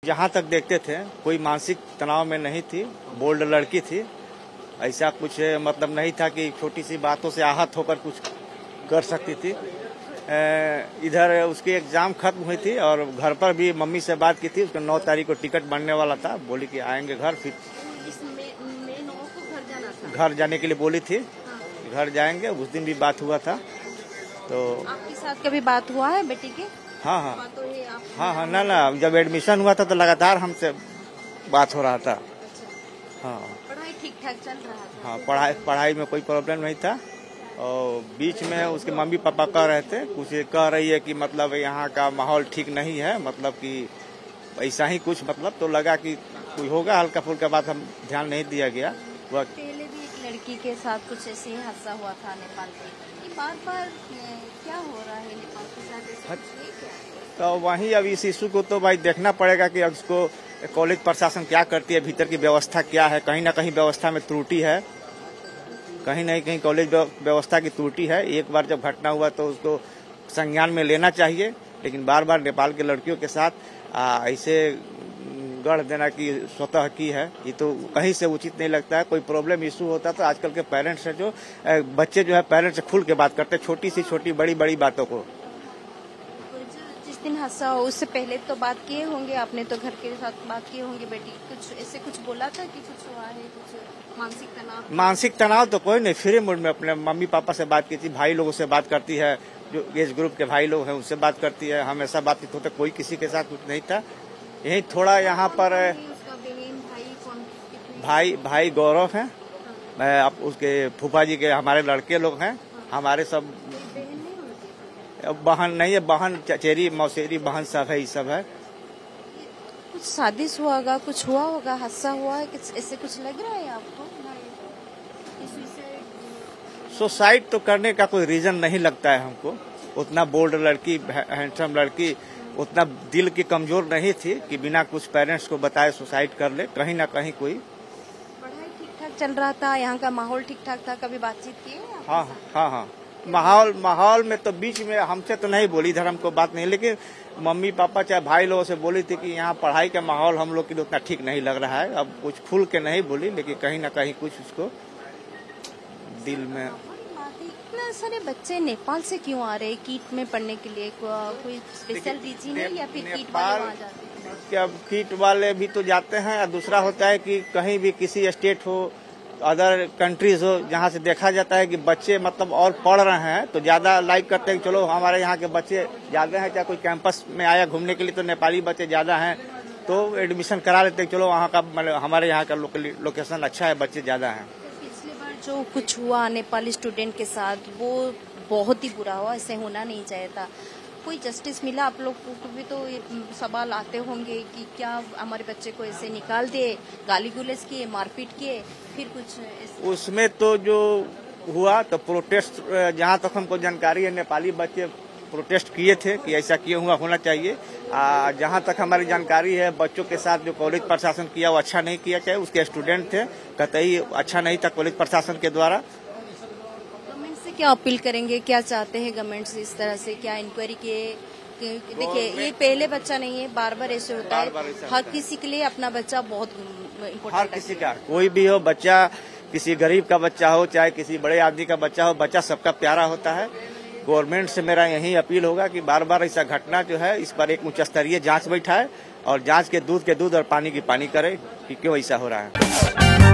जहाँ तक देखते थे कोई मानसिक तनाव में नहीं थी, बोल्ड लड़की थी। ऐसा कुछ मतलब नहीं था कि छोटी सी बातों से आहत होकर कुछ कर सकती थी। इधर उसकी एग्जाम खत्म हुई थी और घर पर भी मम्मी से बात की थी। उसको 9 तारीख को टिकट बनने वाला था, बोली कि आएंगे घर। फिर घर जाने के लिए बोली थी। हाँ। घर जाएंगे, उस दिन भी बात हुआ था। तो आपके साथ कभी बात हुआ है बेटी की? हाँ हाँ ना जब एडमिशन हुआ था तो लगातार हमसे बात हो रहा था। अच्छा। हाँ, पढ़ाई ठीक ठाक चल रहा था? हाँ, पढ़ाई में कोई प्रॉब्लम नहीं था। और बीच में उसके मम्मी पापा कह रहे थे, कुछ कह रही है कि मतलब यहाँ का माहौल ठीक नहीं है, मतलब कि ऐसा ही कुछ, मतलब तो लगा कि कोई होगा हल्का फुल्का, बात हम ध्यान नहीं दिया गया। वह पहले भी एक लड़की के साथ कुछ ऐसे ही हादसा हुआ था नेपाल में। ये बार क्या हो रहा है नेपाल के साथ, ऐसा कुछ है क्या? तो वहीं अब इस इशू को तो भाई देखना पड़ेगा कि अब इसको कॉलेज प्रशासन क्या करती है, भीतर की व्यवस्था क्या है। कहीं ना कहीं व्यवस्था में त्रुटि है, कहीं न कहीं कॉलेज व्यवस्था की त्रुटि है। एक बार जब घटना हुआ तो उसको संज्ञान में लेना चाहिए, लेकिन बार बार नेपाल के लड़कियों के साथ ऐसे गढ़ देना कि स्वतः की है, ये तो कहीं से उचित नहीं लगता है। कोई प्रॉब्लम इशू होता तो आजकल के पेरेंट्स हैं जो बच्चे जो है पेरेंट्स से खुल के बात करते हैं, छोटी सी छोटी बड़ी बड़ी बातों को। जिस दिन हादसा हो उससे पहले तो बात किए होंगे आपने, तो घर के साथ बात किए होंगे बेटी, कुछ ऐसे कुछ बोला था कि कुछ हुआ है, कुछ मानसिक तनाव तो कोई नहीं, फ्री मूड में अपने मम्मी पापा से बात की थी, भाई लोगों से बात करती है, जो एज ग्रुप के भाई लोग हैं उनसे बात करती है, हमेशा बातचीत होता, कोई किसी के साथ कुछ नहीं था। यही थोड़ा यहाँ पर भाई गौरव हैं, अब उसके फूफा जी के हमारे लड़के लोग हैं, हमारे सब बहन नहीं है, बहन चचेरी मौसेरी बहन सब है, ये सब है। कुछ साजिश हुआ होगा, कुछ हुआ होगा, हादसा हुआ है, ऐसे कुछ लग रहा है आपको? सुसाइड तो करने का कोई रीजन नहीं लगता है हमको। उतना बोल्ड लड़की, हैंडसम लड़की, उतना दिल की कमजोर नहीं थी कि बिना कुछ पेरेंट्स को बताए सुसाइड कर ले। कहीं ना कहीं कोई पढ़ाई ठीक ठाक चल रहा था, यहाँ का माहौल ठीक ठाक था, कभी बातचीत की? हाँ, माहौल में तो बीच में हमसे तो नहीं बोली, इधर हमको बात नहीं, लेकिन मम्मी पापा चाहे भाई लोगों से बोली थी कि यहाँ पढ़ाई का माहौल हम लोग के लिए उतना ठीक नहीं लग रहा है। अब कुछ खुल के नहीं बोली, लेकिन कहीं ना कहीं कुछ उसको दिल में। इतना सारे बच्चे नेपाल से क्यों आ रहे हैं कीट में पढ़ने के लिए? कोई स्पेशल रीजन है या फिर कीट वाले वहाँ जाते हैं? क्या कीट वाले भी तो जाते हैं, और दूसरा होता है कि कहीं भी किसी स्टेट हो, अदर कंट्रीज हो, जहाँ से देखा जाता है कि बच्चे मतलब और पढ़ रहे हैं तो ज्यादा लाइक करते हैं कि चलो हमारे यहाँ के बच्चे ज्यादा हैं, चाहे कोई कैंपस में आया घूमने के लिए तो नेपाली बच्चे ज्यादा हैं तो एडमिशन करा लेते हैं, चलो वहाँ का मतलब हमारे यहाँ का लोकेशन अच्छा है, बच्चे ज्यादा हैं। पिछली बार जो कुछ हुआ नेपाली स्टूडेंट के साथ वो बहुत ही बुरा हुआ, ऐसे होना नहीं चाहिए था। कोई जस्टिस मिला? आप लोग को भी तो ये सवाल आते होंगे कि क्या हमारे बच्चे को ऐसे निकाल दिए, गाली गुलेज किए, मारपीट किए, फिर कुछ उसमें तो जो हुआ तो प्रोटेस्ट, जहाँ तक हमको जानकारी है नेपाली बच्चे प्रोटेस्ट किए थे कि ऐसा किए हुआ होना चाहिए। जहाँ तक हमारी जानकारी है बच्चों के साथ जो कॉलेज प्रशासन किया वो अच्छा नहीं किया, चाहे उसके स्टूडेंट थे, कतई अच्छा नहीं था कॉलेज प्रशासन के द्वारा। क्या अपील करेंगे, क्या चाहते हैं गवर्नमेंट से? इस तरह से क्या इंक्वायरी किए? देखिए ये पहले बच्चा नहीं है, बार बार ऐसे होता है। हर किसी के लिए अपना बच्चा बहुत इम्पोर्टेंट है। हर किसी का, कोई भी हो बच्चा, किसी गरीब का बच्चा हो चाहे किसी बड़े आदमी का बच्चा हो, बच्चा सबका प्यारा होता है। गवर्नमेंट से मेरा यही अपील होगा कि बार बार ऐसा घटना जो है इस पर एक उच्च स्तरीय जांच बैठाए और जांच के दूध और पानी की पानी करे कि क्यों ऐसा हो रहा है।